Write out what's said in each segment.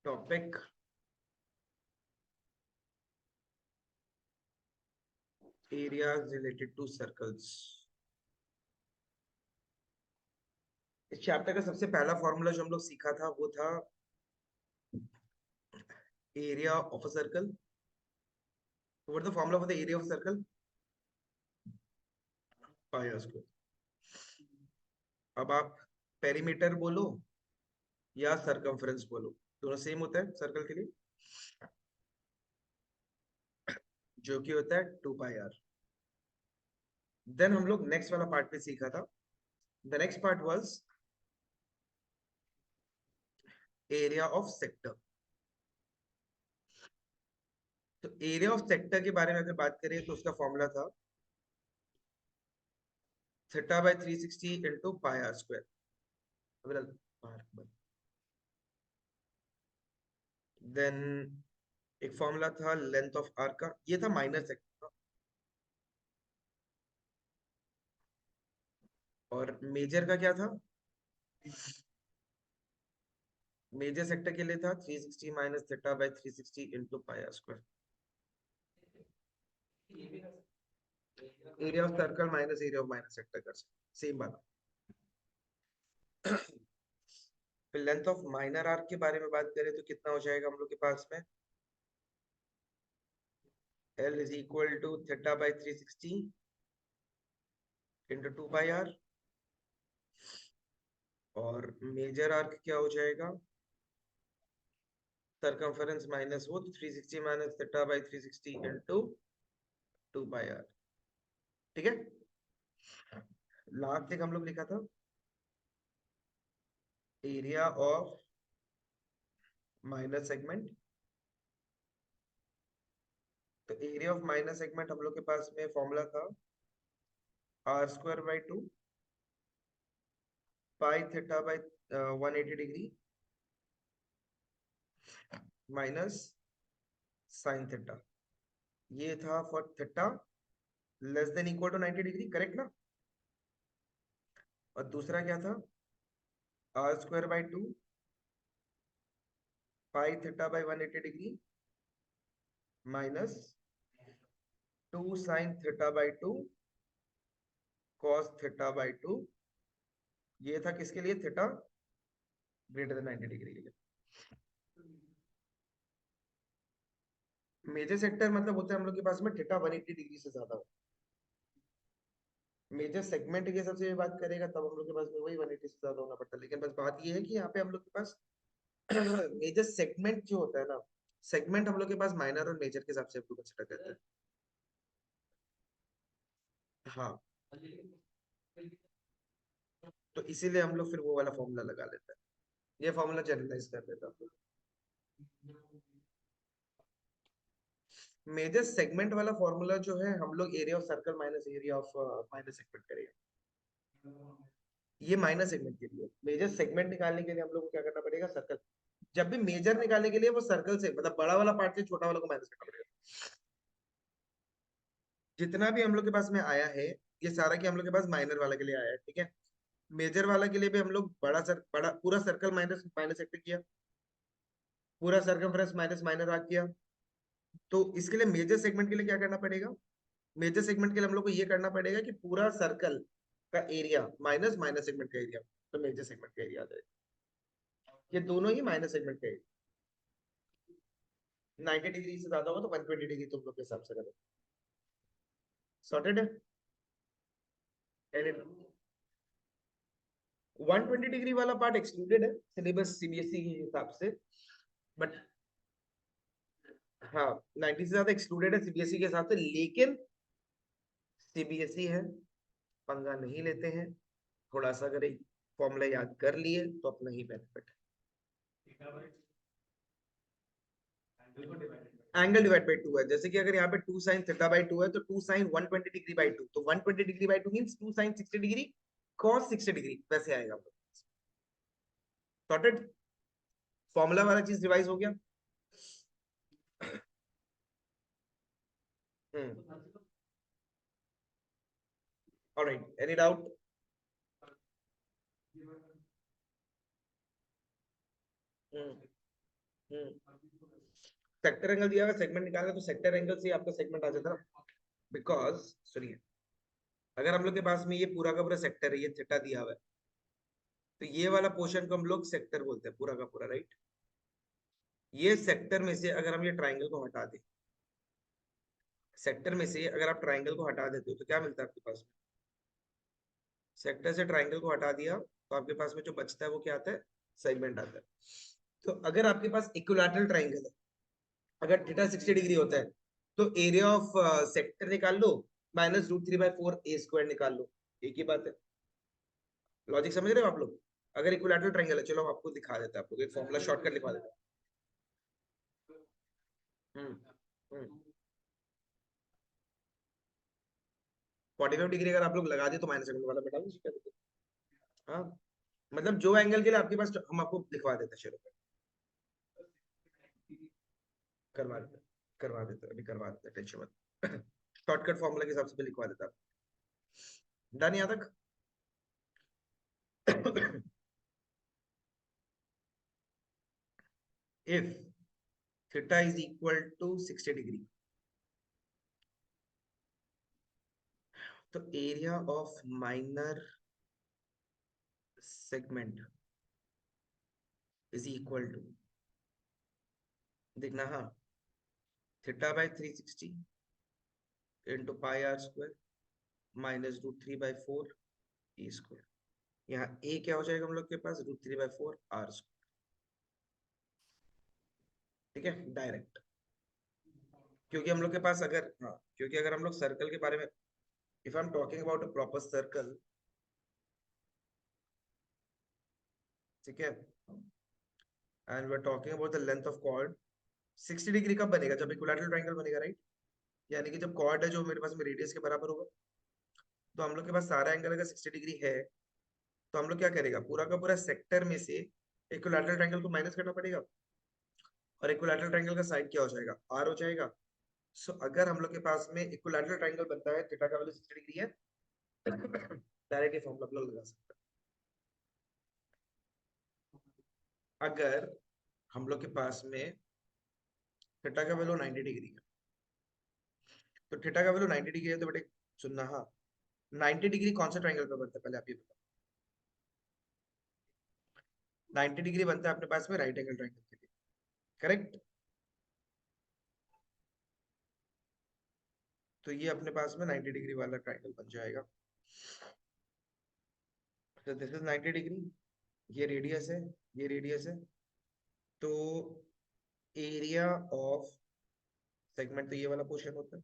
Topic areas related to circles. इस chapter का सबसे पहला फॉर्मूला जो हम लोग सीखा था वो था area of a circle. What is the formula for the area of circle? Pi r square. अब आप पेरीमीटर बोलो या सरकमफ्रेंस बोलो, दोनों सेम होता है सर्कल के लिए, जो कि होता है 2 पाई आर। देन हम लोग नेक्स्ट वाला पार्ट पे सीखा था। The next part was area of sector. तो एरिया ऑफ सेक्टर के बारे में अगर बात करें तो उसका फॉर्मूला था theta by 360 into pi r square. Then एक फॉर्मूला था लेंथ ऑफ आर्क का, ये था माइनर सेक्टर। और मेजर का क्या था? मेजर सेक्टर के लिए था 360 minus theta by 360 into pi r square. Area of circle minus area of minor sector कर सकते, सेम बात। फिर लेंथ ऑफ माइनर आर्क के बारे में बात करें तो कितना हो जाएगा हम लोग के पास में? L is equal to theta by 360 into 2 pi r. और मेजर आर्क क्या हो जाएगा? सरकमफेरेंस माइनस वो, तो 360 minus theta by 360 into 2 pi r. ठीक है। लास्ट तक हम लोग लिखा था एरिया ऑफ माइनर सेगमेंट। तो एरिया ऑफ माइनर सेगमेंट हम लोग के पास में फॉर्मूला था r² by 2 pi theta by 180 degree minus sine theta. ये था for theta less than equal to 90 degree, correct ना? और दूसरा क्या था? r² by 2 pi theta by 180 degree minus 2 sin θ/2 cos θ/2। ये था किसके लिए? थीटा ग्रेटर देन 90 डिग्री के लिए। मेजर सेक्टर मतलब होता है हम लोग के पास में थीटा 180 डिग्री से ज्यादा हो। मेजर सेगमेंट के हिसाब से बात करेगा तब हम लोग के पास में वही 180 से ज्यादा होना पड़ता है। लेकिन बस बात ये है कि यहाँ पे हम लोग के पास मेजर सेगमेंट जो होता है ना, सेगमेंट हम लोग के पास माइनर और मेजर के हिसाब से हम लोग कंसिडर करते हैं। हाँ, तो इसीलिए हम लोग फिर वो वाला फॉर्मूला लगा लेते हैं। ये फॉर्मूला जनरलाइज कर देता हूँ। मेजर सेगमेंट वाला फॉर्मूला जो है हम लोग area of circle minus area of minor segment करेंगे। ये माइनर सेगमेंट के लिए। मेजर सेगमेंट निकालने के लिए हम लोग को क्या करना पड़ेगा? सर्कल। जब भी मेजर निकालने के लिए वो सर्कल से, मतलब बड़ा वाला पार्ट से छोटा वाला को माइनस करना पड़ेगा। जितना भी हम लोग के पास में आया है ये सारा की हम लोग के पास माइनर वाला के लिए आया है, ठीक है। मेजर वाला के लिए भी हम लोग बड़ा पूरा सर्कल माइनस माइनस सेक्टर किया, पूरा सर्कमफ्रेंस माइनस माइनर आर्क किया। तो इसके लिए मेजर सेगमेंट के लिए क्या करना पड़ेगा? मेजर सेगमेंट के लिए हम लोग को ये करना पड़ेगा कि पूरा सर्कल का एरिया माइनस माइनर सेगमेंट का एरिया, तो मेजर सेगमेंट का एरिया आ जाएगा। ये दोनों ही माइनर सेगमेंट का एरिया। 90 डिग्री से ज्यादा होगा तो 120 डिग्री तुम लोग के हिसाब से करो। सॉर्टेड है। 120 डिग्री वाला पार्ट एक्सक्लूडेड है सिलेबस सीबीएसई के हिसाब से, बट हाँ 90 से ज्यादा एक्सक्लूडेड है सीबीएसई के हिसाब से। लेकिन सीबीएसई है, पंगा नहीं लेते हैं। थोड़ा सा अगर एक फॉर्मूला याद कर लिए तो अपना ही बेनिफिट है। एंगल डिवाइड बाई 2 है, जैसे कि अगर यहाँ पे 2 sin θ/2 है तो 2 sin 120 डिग्री बाई 2, तो 120 degree by 2 means 2 sin 60 degree cos 60 degree, वैसे आएगा। सॉर्टेड। फॉर्मूला वाला चीज रिवाइज हो गया। Alright, any doubt? Sector angle दिया हुआ, सेगमेंट निकालना, तो सेक्टर एंगल से आपका सेगमेंट आ जाता है। बिकॉज सुनिए, अगर हम लोग के पास में ये पूरा का पूरा सेक्टर है, ये थीटा दिया हुआ है, तो ये वाला पोर्शन को हम लोग सेक्टर बोलते हैं, पूरा का पूरा, राइट। ये सेक्टर में से अगर हम ये ट्राइंगल को हटा दें, सेक्टर में से अगर आप ट्राइंगल को हटा देते हो तो क्या मिलता है आपके पास में? सेक्टर से ट्राइंगल को हटा दिया तो आपके पास में जो बचता है वो क्या आता है? सेगमेंट आता है। तो अगर आपके पास इक्विलैटरल ट्राइंगल है, अगर थीटा 60 डिग्री होता है, तो एरिया ऑफ सेक्टर निकाल लो, माइनस रूट 3/4 ए स्क्वायर निकाल लो, एक ही बात है। लॉजिक समझ रहे हो आप लोग? अगर इक्विलैटरल ट्राइंगल है, चलो हम आपको दिखा देते हैं, आपको एक फॉर्मूला शॉर्टकट लिखवा देता हूं। 45 डिग्री अगर आप लोग लगा दे तो माइनस सेकंड वाला बेटा उसी का। हाँ, मतलब जो एंगल के लिए आपके पास, हम आपको लिखवा देते हैं, शुरू करवा देते, करवा देते अभी करवा देते, टेंशन मत। शॉर्टकट फॉर्मूला के हिसाब से भी लिखवा देता। डन यहाँ तक? if theta is equal to 60 degree, तो area of minor segment is equal to, देखना हाँ, theta by 360 into pi r square minus root 3/4 e square. यहाँ ए क्या हो जाएगा हम लोग के पास? Root 3/4 are square. ठीक है, डायरेक्ट। क्योंकि हम लोग के पास अगर, हाँ, क्योंकि अगर हम लोग सर्कल के बारे में, if I am talking about a proper circle, ठीक है, and we are talking about the length of chord, 60 degree कब बनेगा? जब इक्विलैटरल ट्रायंगल बनेगा, राइट। यानी कि जब कॉर्ड है जो मेरे पास में रेडियस के बराबर होगा, तो हम लोग के पास सारा एंगल अगर 60 डिग्री है, तो हम लोग क्या करेगा, पूरा का पूरा सेक्टर में से इक्विलैटरल ट्रायंगल को माइनस करना पड़ेगा, और इक्विलैटरल ट्रायंगल का साइड क्या हो जाएगा? आर हो जाएगा। सो अगर हम लोग के पास में इक्विलैटरल ट्रायंगल बनता है, थीटा का वैल्यू 60 डिग्री है, डायरेक्ट ये फॉर्मूला आप लोग लगा सकते हैं। अगर हम लोग के पास में थीटा का वैल्यू 90 डिग्री है, तो थीटा का वैल्यू 90 डिग्री है, तो बेटे सुनना, हाँ, 90 डिग्री कौन सा ट्रायंगल पे बनता है, पहले आप ये बताओ। 90 डिग्री बनता है अपने पास में राइट एंगल ट्रायंगल के लिए, करेक्ट। तो ये अपने पास में 90 डिग्री वाला ट्रायंगल बन जाएगा। तो दिस इज 90 डिग्री, ये रेडियस है, ये रेडियस है। तो एरिया ऑफ सेगमेंट तो ये वाला पोर्शन होता है,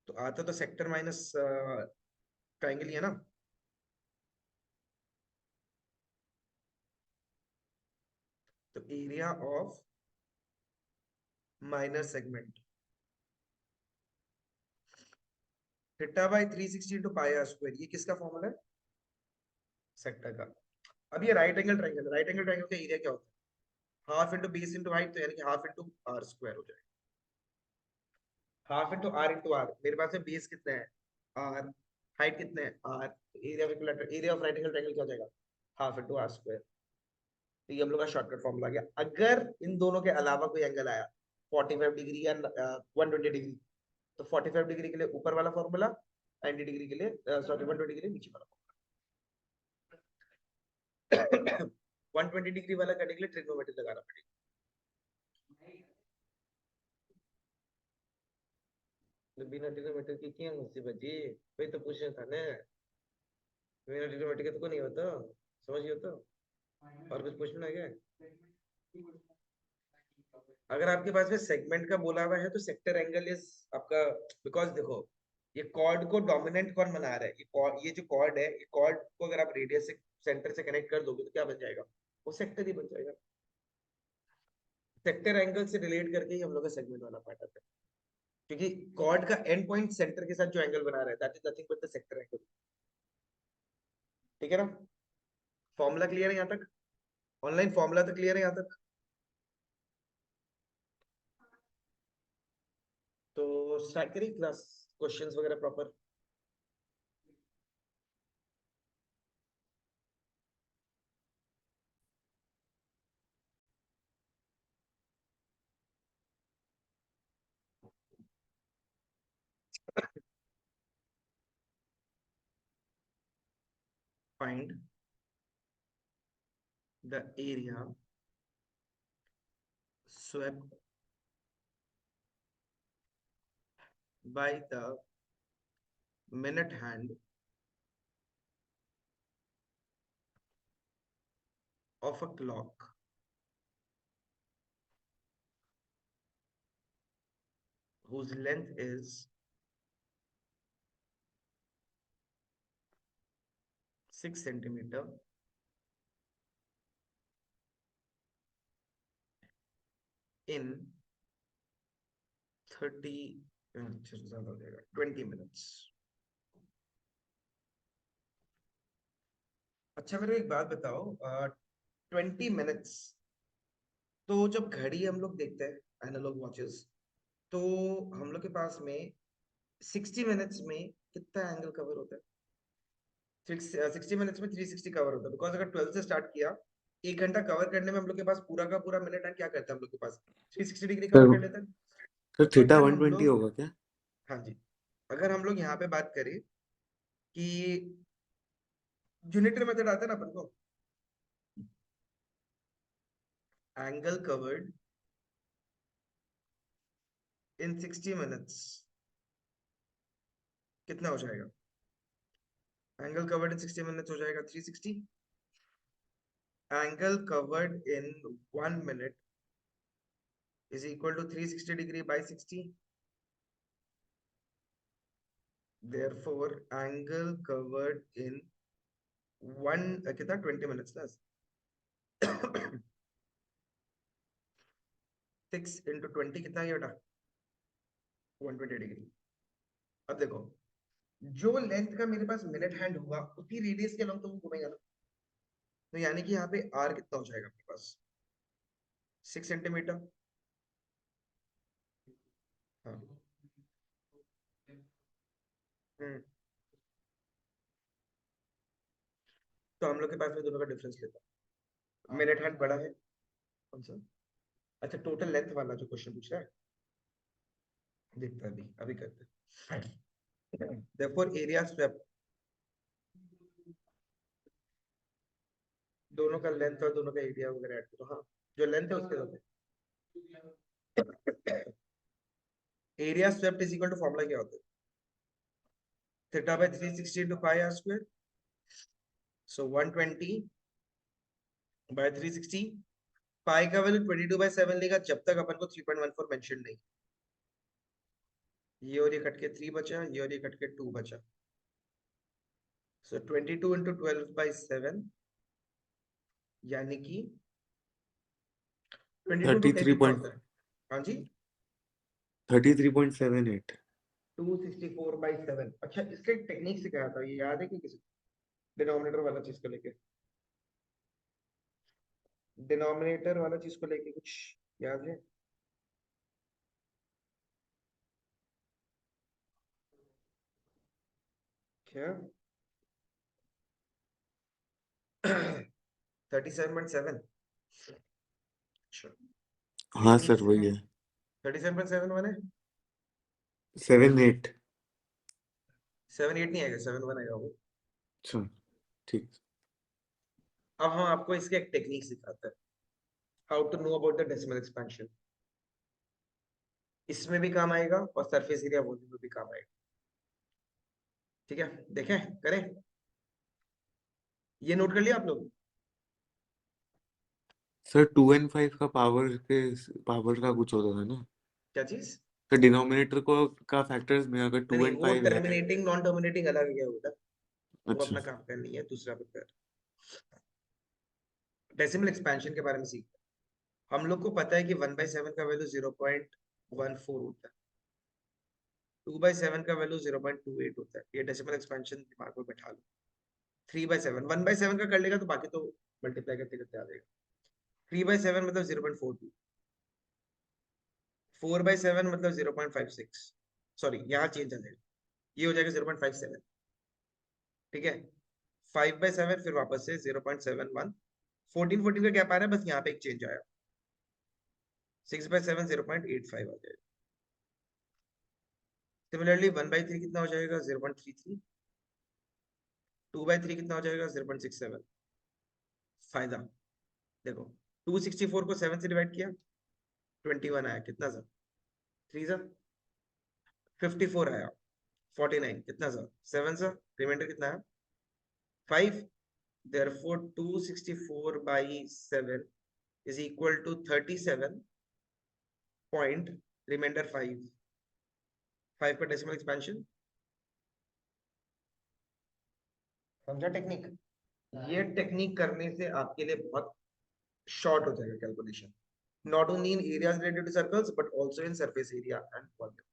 तो आता तो सेक्टर माइनस ट्रायंगल ही है ना। तो area of minor segment theta by 360 into pi r square, ये किसका फॉर्मूला है? सेक्टर का। अब ये right angle triangle, right angle triangle का एरिया क्या होता है? Half into base into height, तो यानी कि हाफ इंटू आर स्क्वायर हो जाएगा। हाफ इंटू आर, मेरे पास में बेस कितना है? आर। हाइट कितना है? R. Area of equilateral, area of right angle triangle क्या हो जाएगा? Half into r square. तो ये हम लोग का शॉर्टकट फॉर्मूला गया। अगर इन दोनों के अलावा कोई एंगल आया 45 डिग्री या 120 डिग्री, तो 45 डिग्री के लिए ऊपर वाला फॉर्मूला, 90 डिग्री के लिए, सॉरी 120 के लिए नीचे वाला फॉर्मूला। 120 डिग्री वाला करने के लिए ट्रिग्नोमेट्री लगाना पड़ेगा। तो बिना ट्रिग्नोमेट्री की क्या मुसीबत जी? वही तो पूछना था ना, बिना ट्रिग्नोमेट्री के तो को नहीं होता, समझिए तो। और कुछ पूछना है क्या? अगर आपके पास में सेगमेंट का बोला हुआ है, तो सेक्टर एंगल इज आपका, बिकॉज देखो, ये कॉर्ड को डोमिनेंट कौन बना रहा है? ये जो कॉर्ड है, ये कॉर्ड को अगर आप रेडियस से, सेंटर से कनेक्ट कर दोगे, तो क्या बन जाएगा? वो सेक्टर ही बन जाएगा। सेक्टर एंगल से रिलेट करके ही हम लोग का सेगमेंट वाला पार्ट आता है, क्योंकि कॉर्ड का एंड पॉइंट सेंटर के साथ जो एंगल बना रहा है, that is nothing but the sector angle. ठीक है ना? फॉर्मूला क्लियर है यहाँ तक? ऑनलाइन फॉर्मूला तो क्लियर है यहाँ तक? तो स्टार्ट करिए क्लास, क्वेश्चंस वगैरह proper. find the area swept by the minute hand of a clock whose length is 6 centimeter in 30 ज्यादा हो जाएगा 20 minutes। अच्छा मेरे एक बात बताओ, 20 minutes, तो जब घड़ी हम लोग देखते हैं एनालॉग वॉचेस, तो हम लोग के पास में 60 मिनट्स में कितना एंगल कवर होता है? 60 मिनट्स में 360 कवर होता है, बिकॉज अगर 12 से स्टार्ट किया, 1 घंटा कवर करने में हम लोग के पास पूरा का पूरा मिनट एंड क्या करता है हम लोग के पास 360 डिग्री कवर कर लेता है। सर थीटा अगर हम 120 लोग, होगा क्या? हाँ जी, अगर हम लोग यहाँ पे बात करें कि यूनिटरी मेथड आता है ना अपन को, एंगल कवर्ड इन 60 मिनट्स कितना हो जाएगा? एंगल कवर्ड इन 60 मिनट्स हो जाएगा 360। Angle covered in 1 minute is equal to 360 degree by 60. Therefore, angle covered in one कितना 20 minutes plus 6 into 20 कितना ये बेटा 120 डिग्री। अब देखो, जो लेंथ का मेरे पास मिनट हैंड होगा उसी रेडियस के लॉन्ग तो वो घूमेगा ना, तो यानी कि यहाँ पे आर कितना हो जाएगा आपके पास 6 सेंटीमीटर। हाँ तो हम लोग के पास में दोनों का डिफरेंस लेता, मिनट हैंड बड़ा है कौन सा? अच्छा टोटल लेंथ वाला जो क्वेश्चन पूछ रहा है, देखते हैं अभी अभी करते हैं। therefore एरिया स्वेप्ट, दोनों का लेंथ और दोनों का एरिया वगैरह ऐड करो। हाँ जो लेंथ है उसके साथ area swept is equal to formula क्या होता है? Theta by 360 into pi r square, so 120 by 360। Pi का वैल्यू 22/7 लेगा जब तक अपन को 3.14 मेंशन नहीं, ये और ये कट के 3 बचा, ये और ये कट के 2 बचा, सो 22 into 12/7 यानी कि 22 to 10 कितना होता है? हाँ जी 33.78। 264/7। अच्छा इसका एक टेक्निक सिखाया था, ये याद है कि किसी डिनोमिनेटर वाला चीज को लेके, डिनोमिनेटर वाला चीज को लेके कुछ याद है? क्या 37.7? अच्छा हाँ टेक्निक सर वही सिखा, है 37.7 माने 7-8। 7-8 नहीं आएगा, 7-1 आएगा वो। अच्छा ठीक। अब हम आपको इसके एक टेक्निक सिखाते हैं, how to know about the decimal expansion. इसमें भी काम आएगा और सरफेस एरिया वॉल्यूम में भी काम आएगा। ठीक है देखें करें, ये नोट कर लिया आप लोग? सर 2n5 का पावर का कुछ होता था ना, क्या चीज? तो डिनोमिनेटर को का फैक्टर्स में अगर नहीं नहीं, वो 2n5 है। टर्मिनेटिंग नॉन टर्मिनेटिंग अलग है बेटा, वो अच्छा अपना काम कर नहीं है, दूसरा पर डेसिमल एक्सपेंशन के बारे में सीख। हम लोग को पता है कि 1/7 का वैल्यू 0.14 होता है, 2/7 का वैल्यू 0.28 होता है। ये डेसिमल एक्सपेंशन दिमाग में बैठा लो। 3/7 1/7 का कर लेगा तो बाकी तो मल्टीप्लाई करते करते आ जाएगा। 3/7 मतलब 0.42, 4/7 मतलब 0.56, सॉरी यहाँ चेंज आ जाएगा, ये हो जाएगा 0.57। ठीक है 5/7 फिर वापस से 0.71, 14 का गैप आ रहा है, बस यहाँ पे एक चेंज आया, 6/7 0.85 आ जाएगा। सिमिलरली 1/3 कितना हो जाएगा 0.33, 2/3 कितना हो जाएगा? 0.67। फायदा देखो, 264 को 7 से डिवाइड किया, 21 आया। कितना सर? 3 सर 54 आया। 49 कितना सर? 7 सर। रिमाइंडर कितना है? 5। Therefore 264 by 7 is equal to 37 point remainder 5। 5 का डेसिमल एक्सपेंशन। समझा टेक्निक? ये टेक्निक करने से आपके लिए बहुत शॉर्ट हो जाएगा calculation, not only in areas related to circles but also in surface area and volume.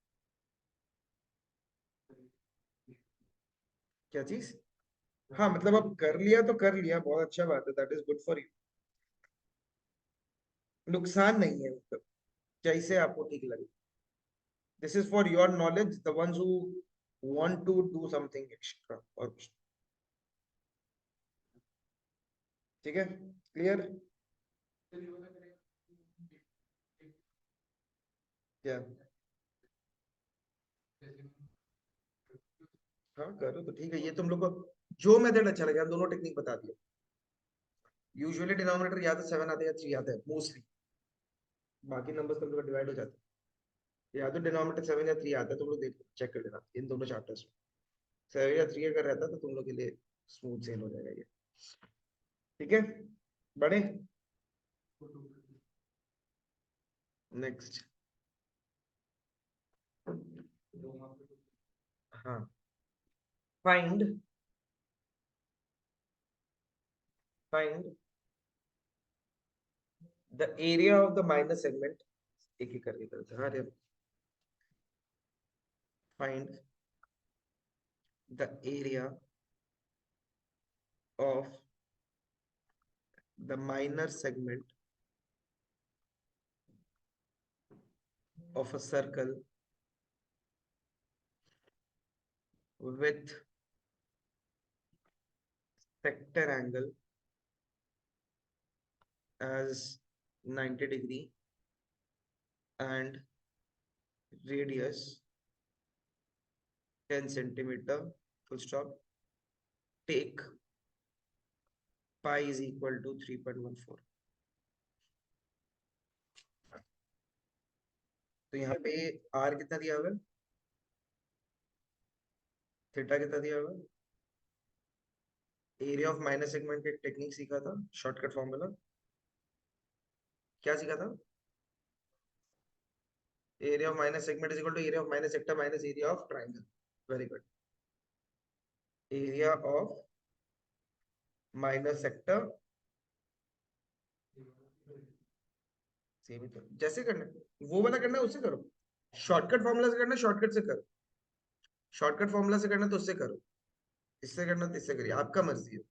क्या चीज? हाँ मतलब अब कर लिया तो कर लिया, बहुत अच्छा बात है, that is good for you. नुकसान नहीं है, मतलब जैसे आपको ठीक लगे। This is for your knowledge, the ones who want to do something extra और कुछ। ठीक है, क्लियर? क्या? हाँ करो तो ठीक है, ये तुम लोग को जो मेथड अच्छा लगे, हम दोनों टेक्निक बता दिए। यूजुअली डिनोमिनेटर या तो 7 आते हैं या 3 आते हैं मोस्टली, बाकी नंबर्स तुम लोग डिवाइड हो जाते हैं। या तो डिनोमिनेटर 7 या 3 आता है, तुम लोग देख चेक कर लेना इन दोनों चैप्टर्स में। 7 या 3 अगर रहता तो तुम लोग के लिए स्मूथ सेल हो जाएगा ये। ठीक है, बड़े नेक्स्ट। हाँ, find the area of the minus segment. एक ही करके करते हैं। हाँ, find the area of the minor segment of a circle with sector angle as 90 degree and radius 10 centimeter, full stop. Take pi is equal to 3.14। तो यहाँ पे r कितना दिया हुआ है, थीटा कितना दिया हुआ है, एरिया ऑफ माइनस सेगमेंट का एक टेक्निक सीखा था, शॉर्टकट फॉर्मूला। क्या सीखा था? Area of minus segment is equal to area of minus sector minus area of triangle. Very good. Area of minus sector, same तो जैसे करना है वो वाला करना है उससे करो, शॉर्टकट फॉर्मूला से करना है शॉर्टकट से करो, शॉर्टकट फॉर्मूला से करना तो उससे करो, इससे करना तो इससे करिए, आपका मर्जी है।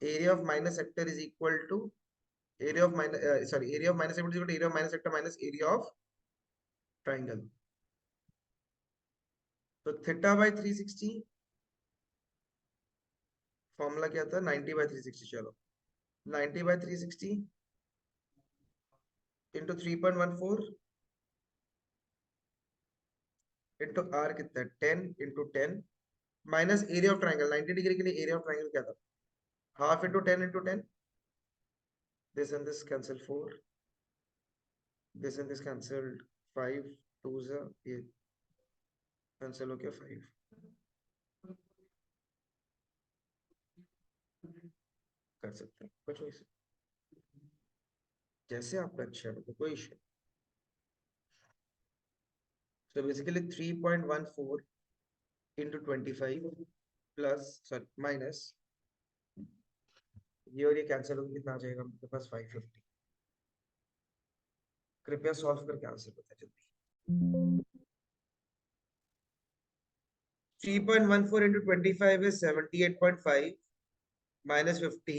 Area of minus sector is equal to area of minus, sorry area of minus sector is equal to area of minus sector minus area of triangle. तो थीटा बाय 360 फॉर्मूला क्या था? 90 बाय 360। चलो 90 बाय 360 इंटू 3.14 इंटू आर कितना है? 10 into 10 minus area of triangle. 90 degree के लिए area of triangle क्या था? Half into 10 into 10। This and this cancel 4, this and this cancelled 5, 2 जा ये cancel हो गया 5। कर सकते हैं कुछ नहीं, जैसे आपका अच्छा लगे, कोई issue. so basically 3.14 into 25 plus sorry minus ये और ये कैंसिल होकर कितना आ जाएगा मेरे पास? 550। कृपया सॉल्व करके आंसर बताएं जल्दी। 3.14 into 25 is 78.5 minus 50,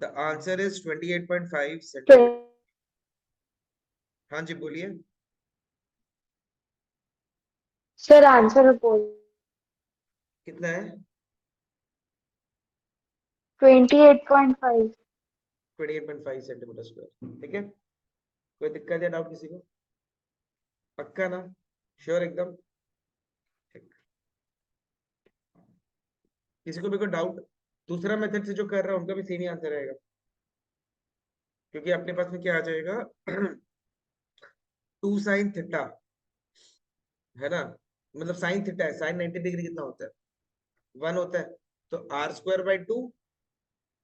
the answer is 28.5 centimeter। हाँ जी बोलिए। सर आंसर बोल। कितना है? 28.5। 28.5 सेंटीमीटर स्क्वायर। ठीक है, कोई दिक्कत या डाउट किसी को? पक्का ना? श्योर एकदम? ठीक। किसी को भी कोई डाउट? दूसरा मेथड से जो कर रहा है उनका भी सेम ही आंसर आएगा, क्योंकि अपने पास में क्या आ जाएगा 2 sin थीटा, है ना, मतलब साइन थीटा है, साइन 90 डिग्री कितना होता है? 1 होता है। तो r²/2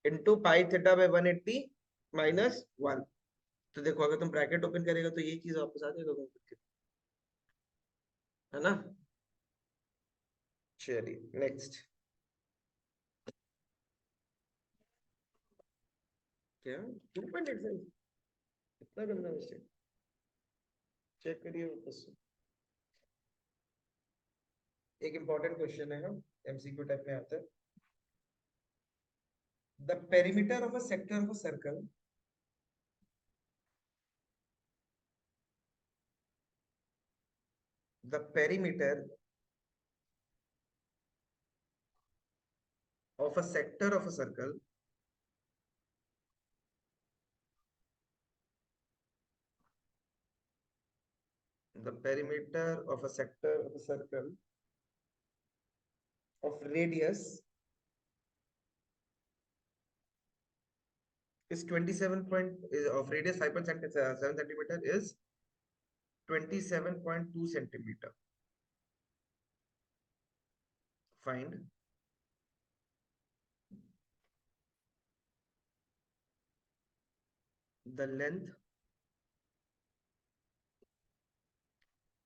into pi theta by 180 minus 1। तो देखो अगर तुम ब्रैकेट ओपन करेगा तो यही चीज वापस आ जाएगा घूम फिर के, है ना। चलिए नेक्स्ट। क्या 2.85? इतना गंदा मिस्टेक, चेक करिए वापस से। एक इंपॉर्टेंट क्वेश्चन है, हम एमसीक्यू टाइप में आता है। The perimeter of a sector of a circle, the perimeter of a sector of a circle the perimeter of a sector of a circle of radius is 27 point of radius 5.7 centimeter is 27.2 centimeter. Find the length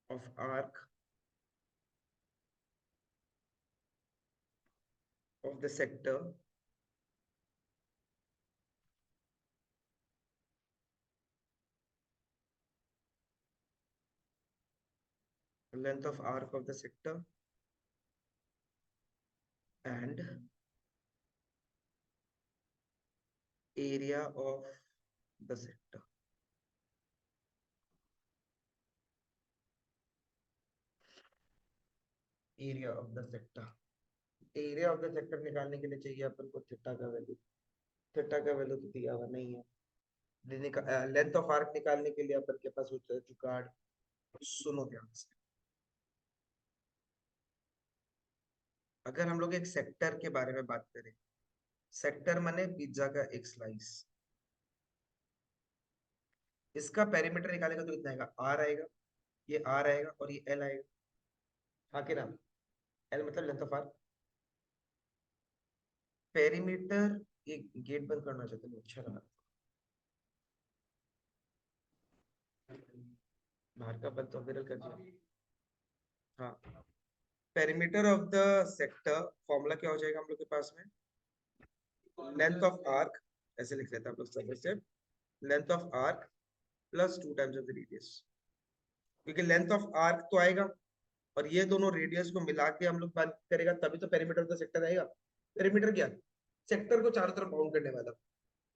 of arc of the sector length of arc of the sector and area of the sector. Area of the sector. Area of the sector निकालने के लिए चाहिए अपन को theta का value. Theta का value तो दिया हुआ नहीं है। लेंथ ऑफ आर्क निकालने के लिए अपन के पास होता है जुगाड़। सुनो ध्यान से, अगर हम लोग एक सेक्टर के बारे में बात करें, सेक्टर माने पिज्जा का एक स्लाइस, इसका पेरीमीटर निकालेगा तो कितना आएगा? आर आएगा, ये आर आएगा और ये एल आएगा, हाँ कि ना। एल मतलब लेंथ ऑफ आर्क। पेरीमीटर, ये गेट बंद करना चाहते हैं, अच्छा लगा बाहर का बंद तो विरल कर दिया। हाँ, perimeter of the sector formula क्या हो जाएगा हम लोग के पास में? लेंथ ऑफ आर्क, ऐसे लिख लेते हैं हम लोग सब से, length of arc plus 2 times of the radius, क्योंकि लेंथ ऑफ आर्क तो आएगा और ये दोनों रेडियस को मिला के हम लोग बात करेगा तभी तो पेरीमीटर ऑफ द सेक्टर आएगा। पेरीमीटर क्या? सेक्टर को चारों तरफ बाउंड करने वाला।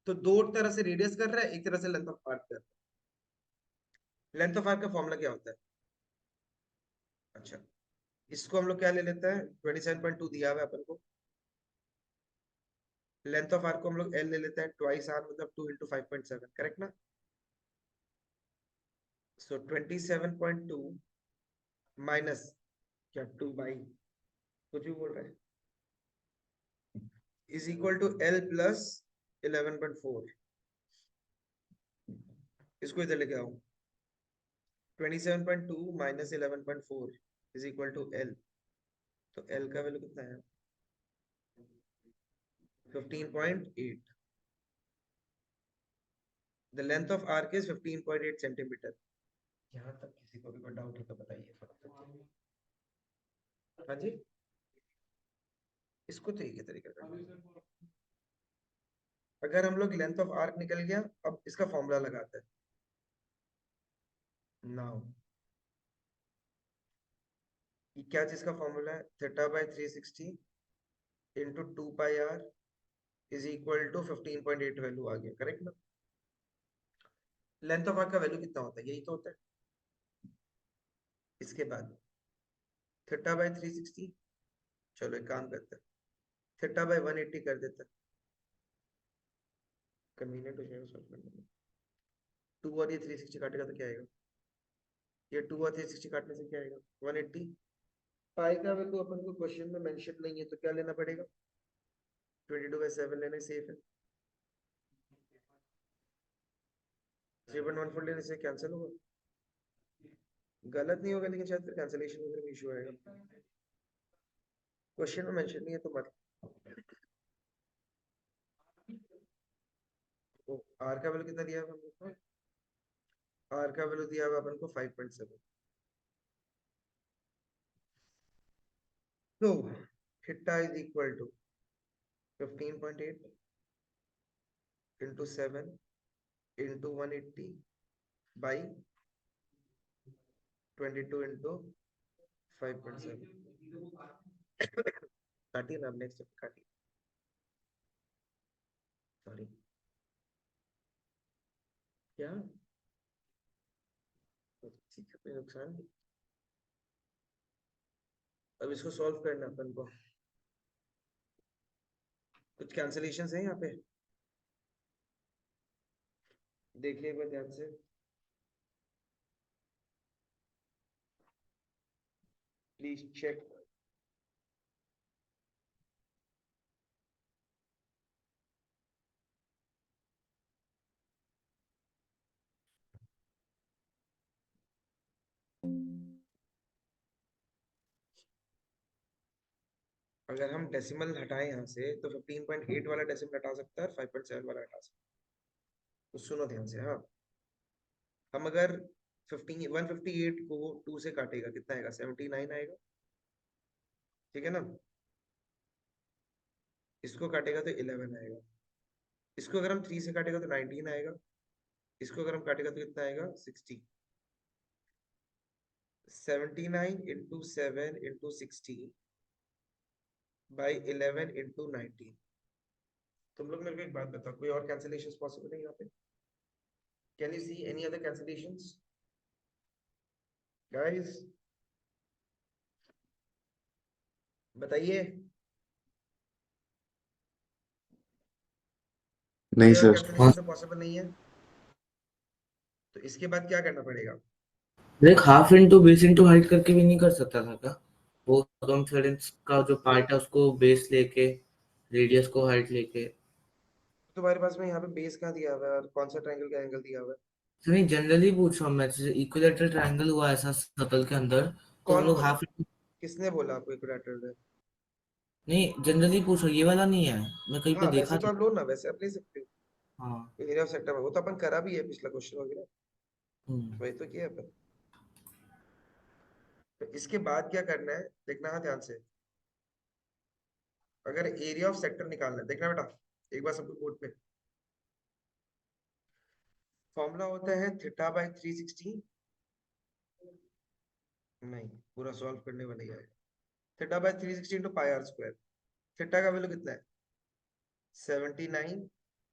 तो दो तरह से रेडियस कर रहा है, एक तरह से लेंथ ऑफ आर्क कर रहा है। लेंथ ऑफ आर्क का फॉर्मूला क्या होता है? अच्छा, इसको हम लोग क्या ले लेते हैं, 27.2 दिया हुआ है अपन को। लेंथ ऑफ आर्क को हम लोग एल ले लेते हैं, ट्वाइस आर मतलब 2 इंटू 5.7, करेक्ट ना। सो 27.2 माइनस क्या 2 बाई, कुछ भी बोल रहा है, is equal to L plus 11.4। इसको इधर लेके आओ, 27.2 minus 11.4 is equal to L. तो एल का वैल्यू कितना है? 15.8। The length of arc is 15.8 centimetre. यहाँ तक किसी को भी कोई डाउट हो तो बताइए फटाफट। हाँ जी, इसको तो एक ही तरीके का, अगर हम लोग लेंथ ऑफ आर्क निकल गया, अब इसका फॉर्मूला लगाते हैं। नाउ ये क्या चीज का फॉर्मूला है? Theta by 360 into 2 pi R is equal to 15.8 value आ गया, करेक्ट ना। लेंथ ऑफ आर्क का वैल्यू कितना होता है? यही तो होता है। इसके बाद थीटा बाई 360, चलो एक काम करते हैं, थीटा बाई 180 कर देते हैं, कन्वीनियंट हो जाएगा सॉल्व करने में। 2 और ये 360 काटेगा तो क्या आएगा? ये 2 और 360 काटने से क्या आएगा? 180। पाई का वैल्यू अपन को क्वेश्चन में मेंशन नहीं है तो क्या लेना पड़ेगा? 22/7 लेना सेफ है। 3.14 लेने से कैंसिल होगा, गलत नहीं होगा लेकिन शायद फिर कैंसिलेशन वगैरह में इशू आएगा। क्वेश्चन में मेंशन नहीं है तो मत। तो आर का वैल्यू कितना दिया है अपन को? आर का वैल्यू दिया हुआ अपन को 5.7। तो theta is equal to 15.8 into 7 into 180 by 22 into 5.7। काटिए ना, नेक्स्ट काटिए, सॉरी क्या ठीक है, कोई नुकसान नहीं। अब इसको सॉल्व करना अपन को, कुछ कैंसिलेशंस हैं यहाँ पे, देखिए एक बार ध्यान से। Please check. अगर हम डेसिमल हटाएं यहाँ से तो 15.8 वाला डेसिमल हटा सकता है और 5.7 वाला हटा सकता है। तो सुनो ध्यान से, हाँ हम अगर 158 को 2 से काटेगा कितना आएगा? 79 आएगा, ठीक है ना। इसको काटेगा तो 11 आएगा। इसको अगर हम 3 से काटेगा तो 19 आएगा। इसको अगर हम काटेगा तो कितना आएगा? 60। 79 इंटू 7 इंटू 60 बाई 11 इंटू 19। तुम लोग मेरे को एक बात बताओ, कोई और कैंसिलेशन पॉसिबल है यहाँ पे? Can you see any other cancellations guys? बताइए, नहीं कोई और सर। हाँ, कैंसिलेशन तो पॉसिबल नहीं है। तो इसके बाद क्या करना पड़ेगा? देख half into base into height करके भी नहीं कर सकता था क्या? वो सर्कमफेरेंस का जो पार्ट है उसको बेस लेके रेडियस को हाइट लेके। तुम्हारे पास में यहाँ पे बेस कहाँ दिया हुआ है और कौन सा ट्रायंगल का एंगल दिया हुआ है? नहीं जनरली पूछ रहा हूँ मैं, जैसे इक्विलेटरल ट्रायंगल हुआ ऐसा सर्कल के अंदर, तो हम कौन लोग बोला? हाफ। किसने बोला आपको इक्विलैटरल है? नहीं जनरली पूछ रहा हूँ, ये वाला नहीं है, मैं कहीं पे हाँ वैसे देखा तो था। आप लो ना, वैसे आप ले सकते हो। हाँ। एरिया ऑफ सेक्टर में वो तो अपन करा भी है पिछला क्वेश्चन वगैरह, हम्म। वही तो किया अपन। तो इसके बाद क्या करना है देखना है ध्यान से। अगर एरिया ऑफ सेक्टर निकालना है, देखना बेटा एक बार सबको बोर्ड पे। फॉर्मूला होता है थीटा बाय 360। नहीं, पूरा सॉल्व करने वाला ही आएगा। Theta by 360 into pi r square. Theta का वैल्यू कितना है? 79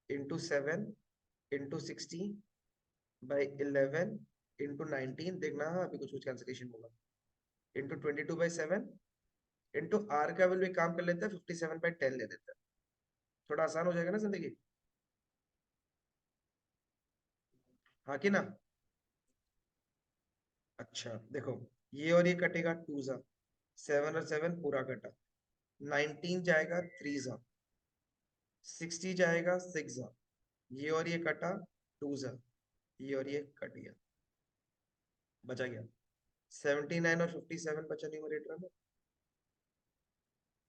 इंटू 7 इंटू 60 बाई 11 इंटू 19। देखना हाँ अभी कुछ कुछ कैंसिलेशन होगा। इंटू 22/7 इंटू आर का वैल्यू एक काम कर लेता है 57/10 ले लेता है, थोड़ा आसान हो जाएगा ना जिंदगी। हाँ कि ना? अच्छा देखो, ये और ये कटेगा 2 जा, 7 और 7 पूरा कटा, 19 जाएगा 3 जा, 60 जाएगा 6 जा, ये और ये कटा 2 जा, ये और ये कट गया, बचा गया 79 और 57 बचा न्यूमरेटर में,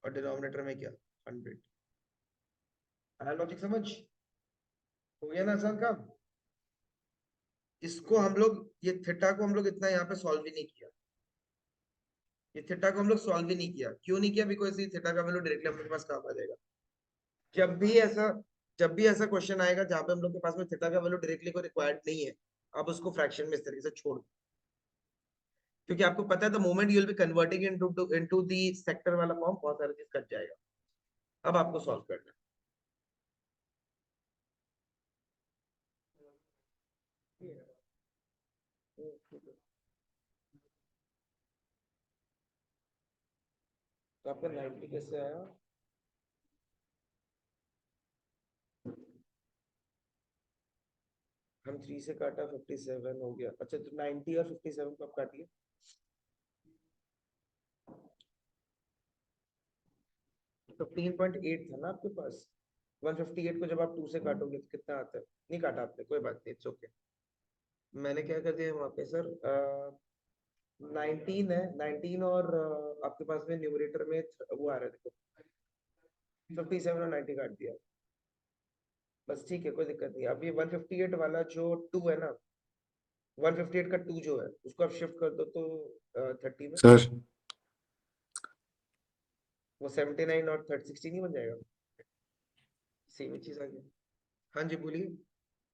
और डिनोमिनेटर में क्या? 100। आया लॉजिक समझ? हो गया ना आसान काम? इसको हम लोग, ये थीटा को हम लोग इतना यहाँ पे सॉल्व ही नहीं किया। ये थीटा को हम लोग सॉल्व ही नहीं किया, क्यों नहीं किया? बिकॉज ये थीटा का वैल्यू डायरेक्टली अपने पास काम आ जाएगा। जब भी ऐसा जब भी ऐसा क्वेश्चन आएगा जहां पे हम लोग के पास में थीटा का वैल्यू डायरेक्टली को रिक्वायर्ड नहीं है, आप उसको फ्रैक्शन में इस तरीके से छोड़ दो, क्योंकि आपको पता है the moment you will be converting into the sector वाला फॉर्म बहुत सारा चीज कट जाएगा। अब आपको सॉल्व करना है। तो आपका 90 कैसे आया? हम 3 से काटा 57 हो गया। अच्छा तो 90 और 57 को आप काटिए। 15.8 था ना आपके पास। 158 को जब आप 2 से काटोगे तो कितना आता है? नहीं काटा आपने, कोई बात नहीं, इट्स ओके। मैंने क्या कर दिया वहां पे सर, 19 है, 19 और आपके पास में न्यूमरेटर में वो आ रहा है देखो, 57 और 90 काट दिया, बस ठीक है, कोई दिक्कत नहीं। अब ये 158 वाला जो 2 है ना, 158 का 2 जो है उसको आप शिफ्ट कर दो तो 30 में, सर वो 79 और 60 नहीं बन जाएगा? सेम ही चीज आ गया। हाँ जी बोलिए।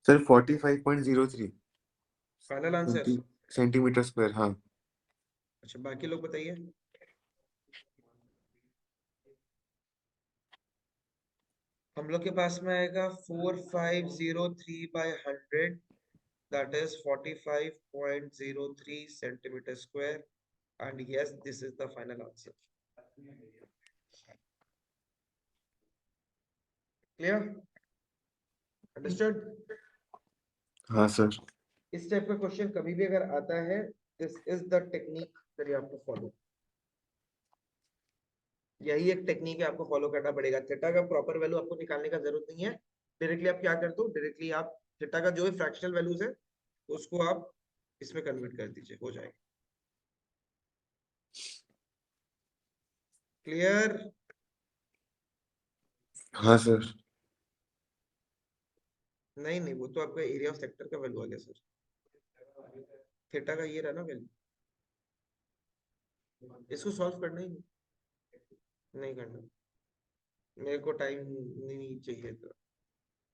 Sir 45.03 final answer? Centimetre square. हाँ अच्छा, बाकी लोग बताइए। हम लोग के पास में आएगा 4503/100, that is 45.03 centimeter square, and yes, this is the final answer. Clear? Understood? हाँ सर। इस टाइप का क्वेश्चन कभी भी अगर आता है, this is the technique that you have to follow. यही एक टेक्निक है, आपको फॉलो करना पड़ेगा। थीटा का प्रॉपर वैल्यू आपको निकालने का जरूरत नहीं है, डायरेक्टली आप क्या कर दो, डायरेक्टली आप थीटा का जो भी फ्रैक्शनल वैल्यूज है उसको आप इसमें कन्वर्ट कर दीजिए, हो जाएगा। क्लियर? हाँ सर। नहीं नहीं, वो तो आपका एरिया ऑफ सेक्टर का वैल्यू आ गया सर, थीटा का ये रहा ना वैल्यू, इसको सॉल्व करना ही नहीं करना, मेरे को टाइम नहीं चाहिए था।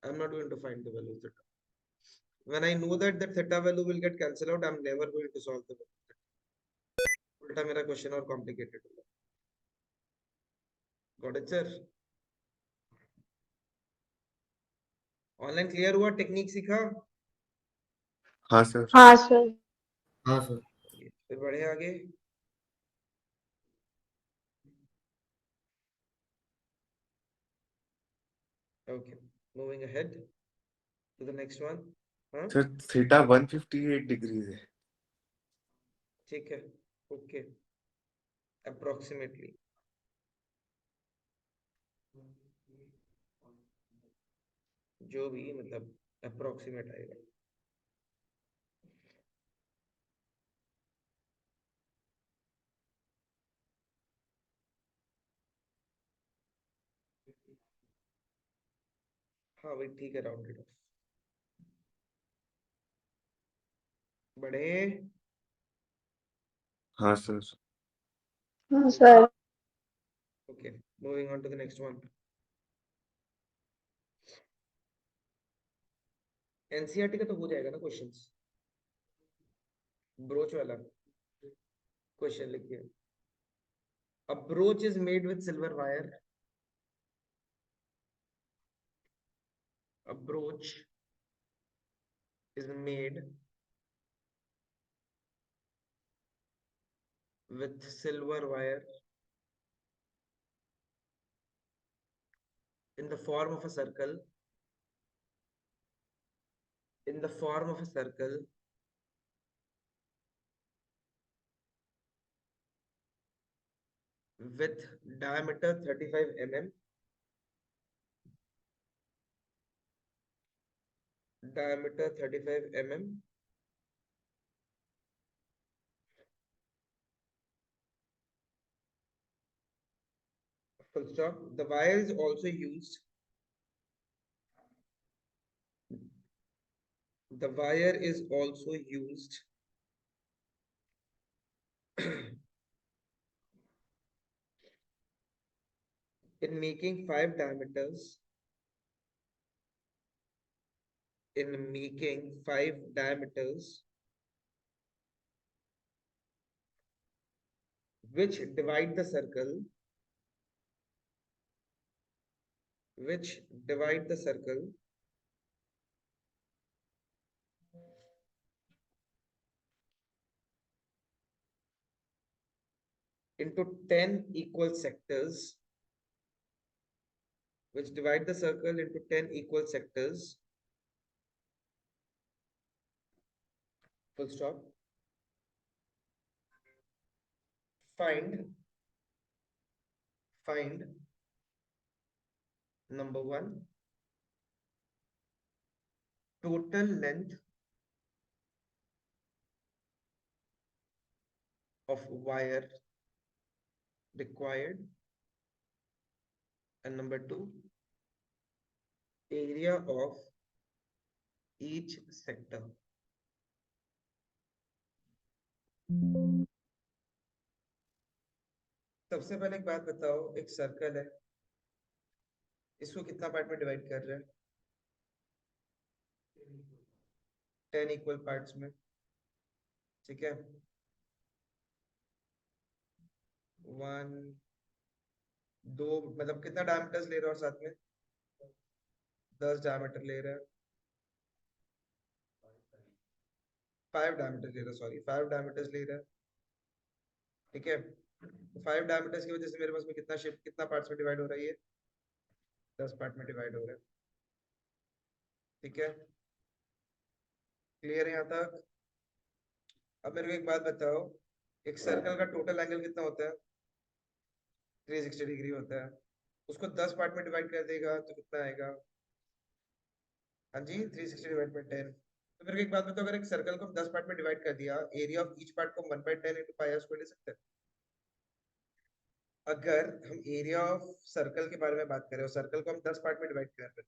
I am not going to find the value of theta. When I know that the theta value will get cancelled out, I'm never going to solve the value. उल्टा मेरा क्वेश्चन और कॉम्प्लिकेटेड होगा। Got it sir? Online clear हुआ, technique सीखा? हाँ सर। हाँ सर। हाँ सर। फिर बढ़े आगे। Okay, moving ahead to the next one. हाँ सर थीटा 158 डिग्रीज है। ठीक है, ओके, अप्रोक्सीमेटली जो भी मतलब अप्रोक्सीमेट आएगा। हाँ वही ठीक है, राउंडेड ऑफ। बढ़े। हाँ सर। हाँ सर। Okay, moving on to the next one. NCERT का तो हो जाएगा ना क्वेश्चंस, ब्रोच वाला क्वेश्चन लिखिए। A brooch is made with silver wire. A brooch is made with silver wire in the form of a circle. In the form of a circle with diameter 35 mm. Diameter 35 mm. Full stop. The wire is also used. The wire is also used in making 5 diameters. In making 5 diameters which divide the circle. Which divide the circle into 10 equal sectors, which divide the circle into 10 equal sectors. Full stop. Find number 1, total length of wire required, and number 2, area of each sector. सबसे पहले एक बात बताओ, एक circle है, इसको कितना part में डिवाइड कर रहे हैं? 10 इक्वल पार्ट्स में, ठीक है। 1 2 मतलब कितना डायमीटर्स ले रहा है, और साथ में 10 डायमीटर ले रहा है, 5 डायमीटर ले रहा है, सॉरी 5 डायमीटर्स ले रहा है, ठीक है। 5 डायमीटर्स की वजह से मेरे पास में कितना शेप, कितना पार्ट्स में डिवाइड हो रहा है, ये 10 पार्ट में डिवाइड हो रहा है, ठीक है। क्लियर है यहाँ तक? अब मेरे को एक बात बताओ, एक सर्कल का टोटल एंगल कितना होता है? 360 डिग्री होता है। उसको 10 पार्ट में डिवाइड कर देगा तो कितना आएगा? हाँ जी, 360 डिवाइड बाय 10। तो मेरे को एक बात बताओ, अगर एक सर्कल को हम 10 पार्ट में डिवाइड कर दिया, एरिया ऑफ ईच पार्ट को 1/10 into पाई आर स्क्वायर ले सकते हैं। अगर हम एरिया ऑफ सर्कल के बारे में बात करें और सर्कल को हम 10 पार्ट में डिवाइड कर रहे हैं,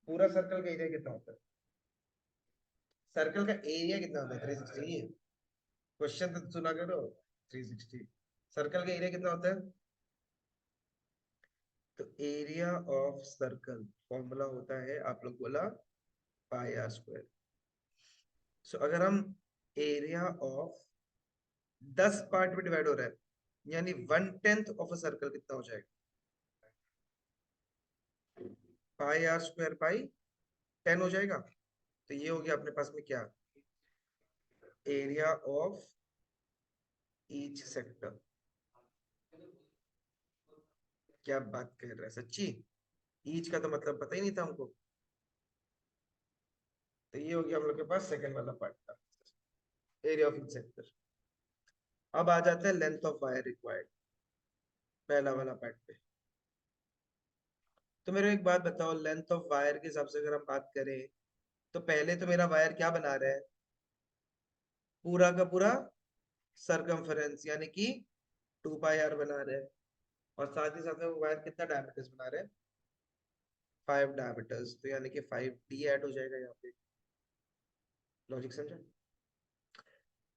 पूरा सर्कल का एरिया कितना होता है? सर्कल का एरिया कितना होता है? 360। क्वेश्चन तो सुना करो, 360। सर्कल का एरिया कितना होता है? तो एरिया ऑफ सर्कल फॉर्मूला होता है, आप लोग बोला, पाई आर स्क्वायर। सो अगर हम एरिया ऑफ 10 पार्ट में डिवाइड हो रहा है, यानी 1/10 ऑफ अ सर्कल कितना हो जाएगा? पाई आर स्क्वायर बाई 10 हो जाएगा। तो ये हो गया अपने पास में क्या? Area of each sector. क्या बात कर रहा है, सच्ची? ईच का तो मतलब पता ही नहीं था हमको। तो ये हो गया हम लोग के पास सेकंड वाला पार्ट था, एरिया ऑफ ईच सेक्टर। अब आ जाता है लेंथ ऑफ वायर रिक्वायर्ड, पहला वाला पार्ट पे। तो मेरे को एक बात बताओ, लेंथ ऑफ वायर के हिसाब से अगर हम बात करें, तो पहले तो मेरा वायर क्या बना रहा है? पूरा का पूरा सरकमफेरेंस, यानी कि 2 पाई आर बना रहे हैं, और साथ ही साथ में वो वायर कितना डायमीटर्स बना रहे हैं? 5 डायमीटर्स। तो यानी कि 5d ऐड हो जाएगा यहाँ पे। लॉजिक समझा?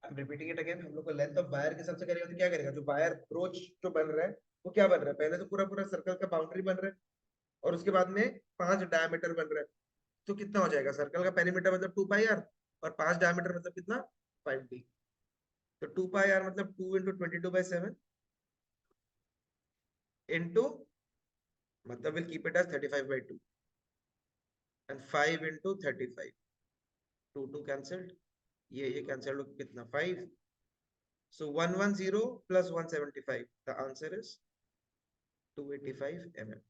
I'm repeating it again, हम लोग को लेंथ ऑफ वायर के हिसाब से करेगा तो क्या करेगा? जो वायर ब्रोच जो बन रहा है, वो क्या बन रहा है? पहले तो पूरा पूरा सर्कल का बाउंड्री बन रहा है, और उसके बाद में 5 डायमीटर बन रहा है। तो कितना हो जाएगा? सर्कल का पेरीमीटर मतलब 2 पाई आर, और 5 डायमीटर मतलब कितना? 5d। तो 2 पाई आर मतलब 2 into 22/7 into, मतलब we'll keep it as 35/2, and 5 into 35, 2 2 cancelled, ये cancelled हो कितना? 5। So 110 plus 175, the answer is 285 mm।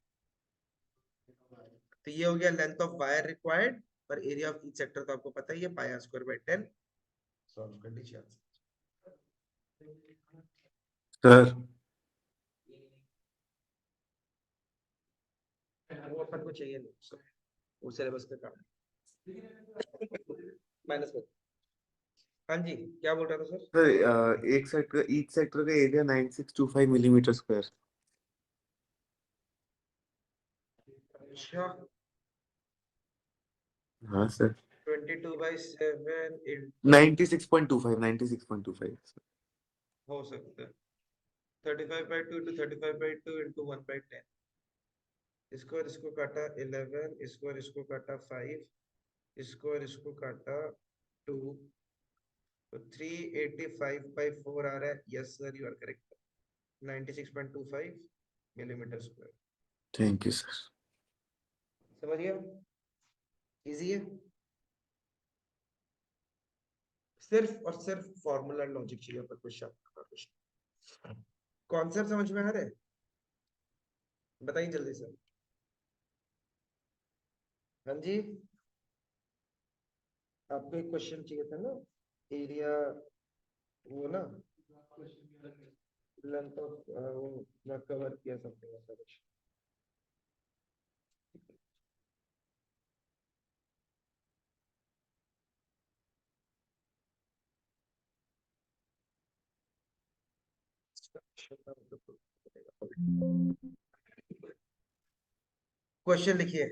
तो ये हो गया लेंथ ऑफ वायर रिक्वायर्ड, पर एरिया ऑफ ईच सेक्टर तो आपको पता ही है, पाई आर स्क्वायर बाय 10। सॉल्व कर लीजिए सर वो अपन को चाहिए नहीं सर, वो सिलेबस का काम माइनस कर। हाँ जी, क्या बोल रहा था सर? सर एक सेक्टर, ईच सेक्टर का एरिया 9625 मिलीमीटर स्क्वायर। अच्छा, हाँ सर, 22/7 96.25 हो सकता है 35/2 into 35/2 into 1/10। इसको और इसको काटा 11, इसको और इसको काटा 5, इसको और इसको काटा 2, तो 385/4 आ रहा है। Yes sir, you are correct, 96.25 millimetre square. Thank you sir. समझ गया? इजी है। सिर्फ और सिर्फ फॉर्मूला लॉजिक चाहिए पर क्वेश्चन। कॉन्सेप्ट समझ में आ रहा है? बताइए जल्दी से। हाँ जी, आपको एक क्वेश्चन चाहिए था ना, एरिया, वो ना, लेंथ ऑफ, वो ना कवर किया समथिंग ऐसा कुछ। क्वेश्चन लिखिए।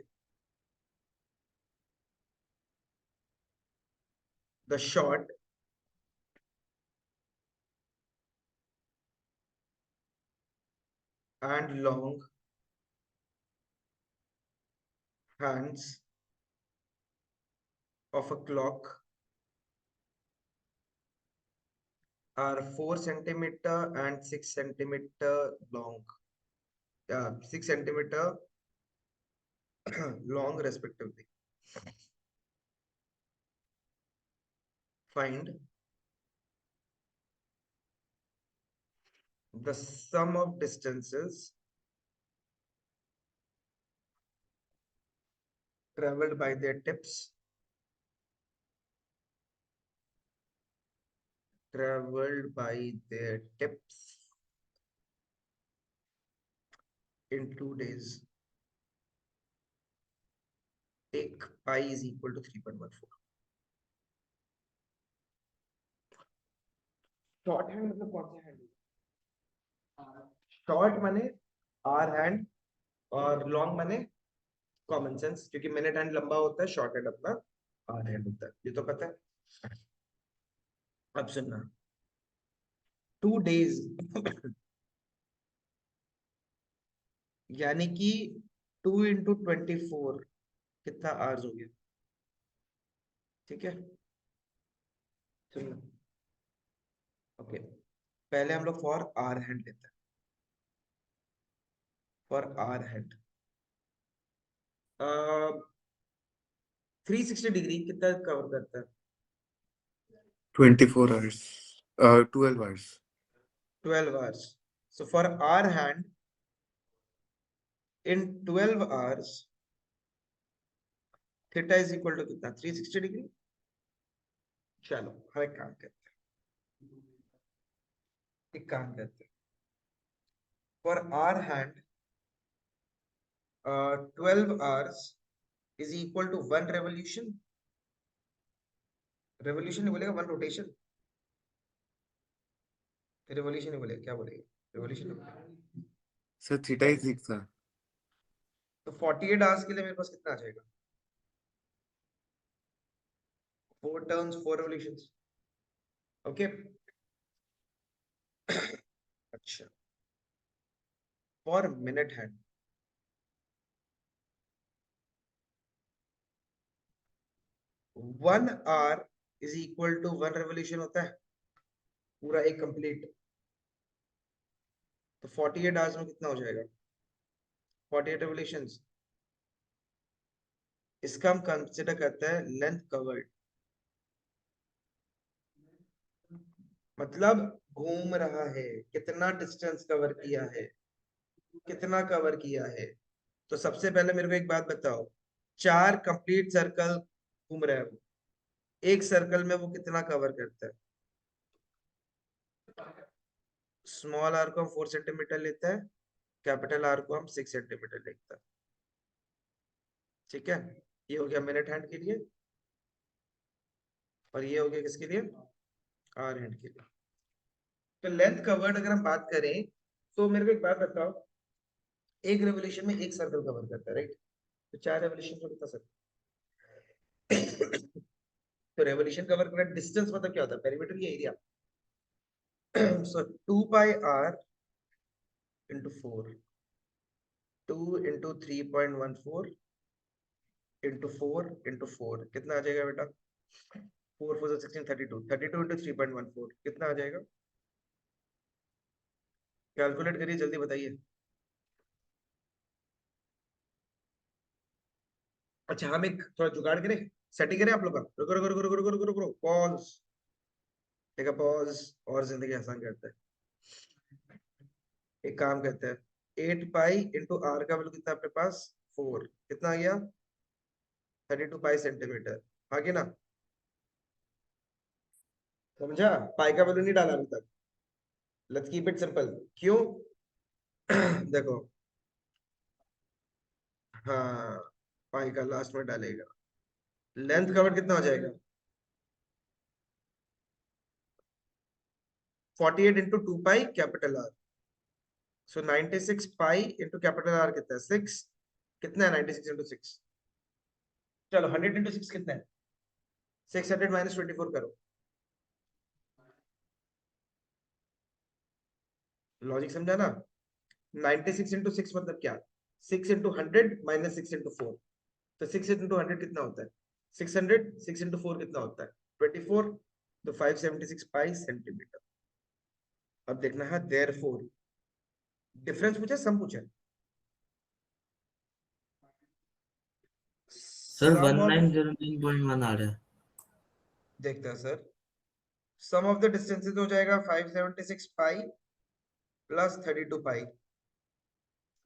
The short and long hands of a clock are 4 centimeter and 6 centimeter long. 6 centimeter long respectively. Find the sum of distances traveled by their tips in 2 days. Take pi is equal to 3.14. Short hand मतलब कौन सा hand? Short माने are hand और long माने common sense, क्योंकि minute hand लंबा होता है, शॉर्ट हैंड अपना आर हैंड होता है, ये तो पता है। अब सुनना, 2 days यानी कि 2 into 24 कितना आवर्स हो गया? ठीक है, सुनना। ओके, पहले हम लोग फॉर आर हैंड लेते हैं। फॉर आर हैंड 360 डिग्री कितना कवर करता है? 24 hours. 12 hours. 12 hours. So for our hand, in 12 hours, theta is equal to कितना? 360 डिग्री। चलो हम एक काम करते हैं, for our hand, 12 hours is equal to 1 revolution। Revolution नहीं बोलेगा, 1 रोटेशन। रेवोल्यूशन नहीं बोलेगा, क्या बोलेगा? Revolution. Sir, theta is 6, sir. तो 48 आवर्स के लिए मेरे पास कितना आ जाएगा? 4 टर्न्स 4 रेवोल्यूशंस। ओके, अच्छा, for minute hand 1 hour is equal to 1 revolution होता है, पूरा एक कंप्लीट। तो 48 आवर्स में कितना हो जाएगा? 48 रेवोल्यूशंस। इसका हम कंसिडर करते हैं लेंथ कवर्ड, मतलब घूम रहा है, कितना डिस्टेंस कवर किया है, कितना कवर किया है। तो सबसे पहले मेरे को एक बात बताओ, 4 कंप्लीट सर्कल घूम रहा है वो, एक सर्कल में वो कितना कवर करता है? स्मॉल आर को हम 4 सेंटीमीटर लेते हैं, कैपिटल आर को हम 6 सेंटीमीटर लेते हैं। ठीक है, ये हो गया मिनट हैंड के लिए, और ये हो गया किसके लिए? आर हैंड के लिए। तो लेंथ कवर्ड अगर हम बात करें, तो मेरे को एक बात बताओ, एक रेवोल्यूशन में एक सर्कल कवर करता है, राइट? तो 4 रेवोल्यूशन को कितना सर्कल? तो रेवोल्यूशन कवर करना, डिस्टेंस मतलब क्या होता है? पेरीमीटर या area. So 2 pi r into 4, 2 into 3.14 into 4 into 4 कितना आ जाएगा बेटा? 4 4 16 32, 32 इंटू 3.14 कितना आ जाएगा? कैलकुलेट करिए, जल्दी बताइए। अच्छा, हम एक थोड़ा जुगाड़ करें, सेटिंग करें आप लोग का। रुको रुको रुको रुको रुको रुको रुको, पॉज। ठीक है, पॉज, और जिंदगी आसान करता है। एक काम करते हैं, 8 पाई इंटू आर का वैल्यू कितना अपने पास? 4, कितना आ गया? 32 पाई सेंटीमीटर। आगे ना, समझा? पाई का वैल्यू नहीं डाला अभी तक, लेट्स कीप इट सिंपल। क्यों? देखो, हाँ, पाई का लास्ट में डालेगा। लेंथ कवर कितना हो जाएगा? 48 इंटू 2 पाई कैपिटल आर, सो 96 पाई इंटू कैपिटल आर कितना है 6, कितना है 96 इंटू 6, चलो 100 इंटू 6 कितना है 600 माइनस 24 करो, लॉजिक समझा ना। 96 इंटू 6 मतलब क्या, 6 इंटू 100 माइनस 6 इंटू 4, तो 6 इंटू 100 कितना होता है 600, 6 इंटू 4 कितना होता है 24, तो 576 पाई सेंटीमीटर। अब देखना है देयरफॉर, डिफरेंस पूछा सम पूछा, सर सम ऑफ, 1909.1 आ रहा है। देखते हैं sir, some of the distances हो जाएगा 576 पाई प्लस 32 पाई,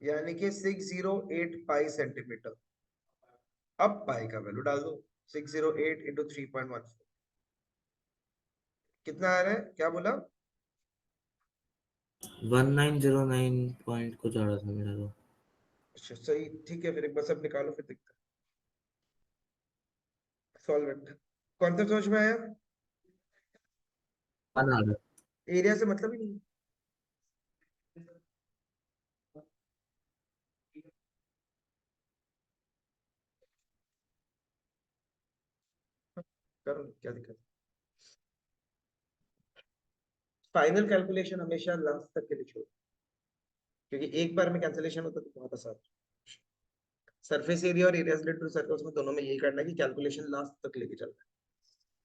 यानी कि 608 पाई सेंटीमीटर। अब पाई का वैल्यू डाल दो, 608 इंटू 3.14 कितना आ रहा है, क्या बोला 1909 पॉइंट कुछ आ रहा था मेरा तो। अच्छा सही, ठीक है, फिर एक बार सब निकालो फिर देखते हैं। सॉल्वेंट कॉन्सेप्ट समझ में आया, 1 आ रहा है। एरिया से मतलब ही नहीं, करो क्या दिक्कत, फाइनल कैलकुलेशन हमेशा लास्ट तक के लिए छोड़ो, क्योंकि एक बार में कैंसिलेशन होता है तो बहुत आसान। सरफेस एरिया और एरिया रिलेटेड टू सर्कल्स में दोनों में यही करना है कि कैलकुलेशन लास्ट तक लेके चलना है,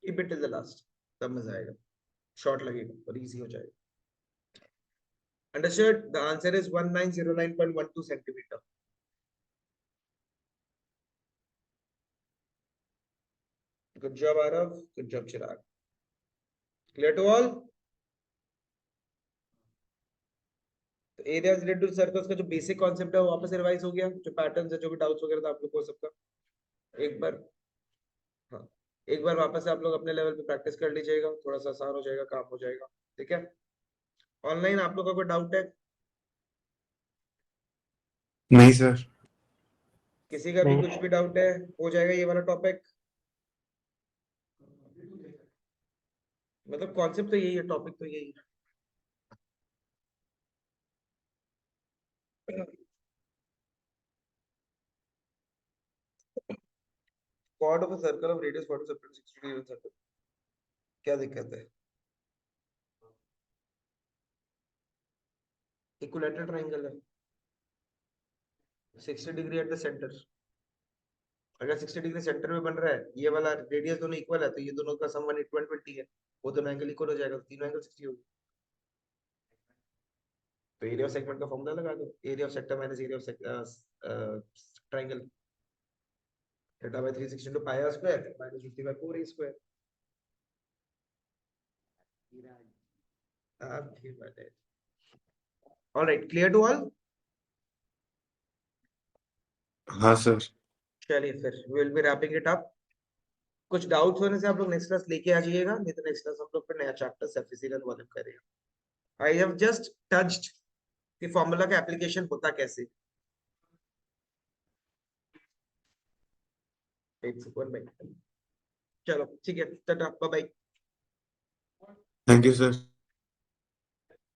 keep it till the last, तब मजा आएगा, शॉर्ट लगेगा और इजी हो जाएगा। Understood? The answer is 1909.12 centimeter. Good job, Arav. Good job, Chirag. Clear to all? तो एरिया रिलेटेड टू सर्कल्स का जो बेसिक कॉन्सेप्ट है वो वापस रिवाइज हो गया, जो पैटर्न्स है जो भी डाउट्स वगैरह था आप लोग को सबका एक बार, हाँ एक बार वापस से आप लोग अपने लेवल पे प्रैक्टिस कर लीजिएगा, थोड़ा सा आसान हो जाएगा, काम हो जाएगा, ठीक है। ऑनलाइन आप लोग का कोई डाउट है, नहीं सर। किसी का भी कुछ भी डाउट है, हो जाएगा ये वाला टॉपिक, मतलब कॉन्सेप्ट तो यही है, टॉपिक तो यही है। Chord of a circle of radius 40 subtend 60 degree circle, क्या दिक्कत है, इक्विलैटरल ट्रायंगल है, 60 डिग्री एट द सेंटर, अगर 60 डिग्री सेंटर में बन रहा है, ये वाला रेडियस दोनों इक्वल है, तो ये दोनों का सम 120 है, वो दोनों एंगल इक्वल हो जाएगा, तो तीनों एंगल 60 होगी। तो एरिया ऑफ सेगमेंट का फॉर्मूला लगा दो, area of sector minus area of triangle, theta by 360 into pi r square minus 50 by 4a square. All right, clear to all? हाँ सर। चलिए फिर we will be wrapping it up. कुछ doubts होने से आप लोग नेक्स्ट क्लास लेके आ जाइएगा, नहीं तो नेक्स्ट क्लास हम लोग फिर नया चैप्टर सरफेस एरिया डेवलप करेंगे। आई हैव जस्ट टच्ड कि फॉर्मूला का एप्लीकेशन होता कैसे, चलो ठीक है, tata bye bye. Thank you sir.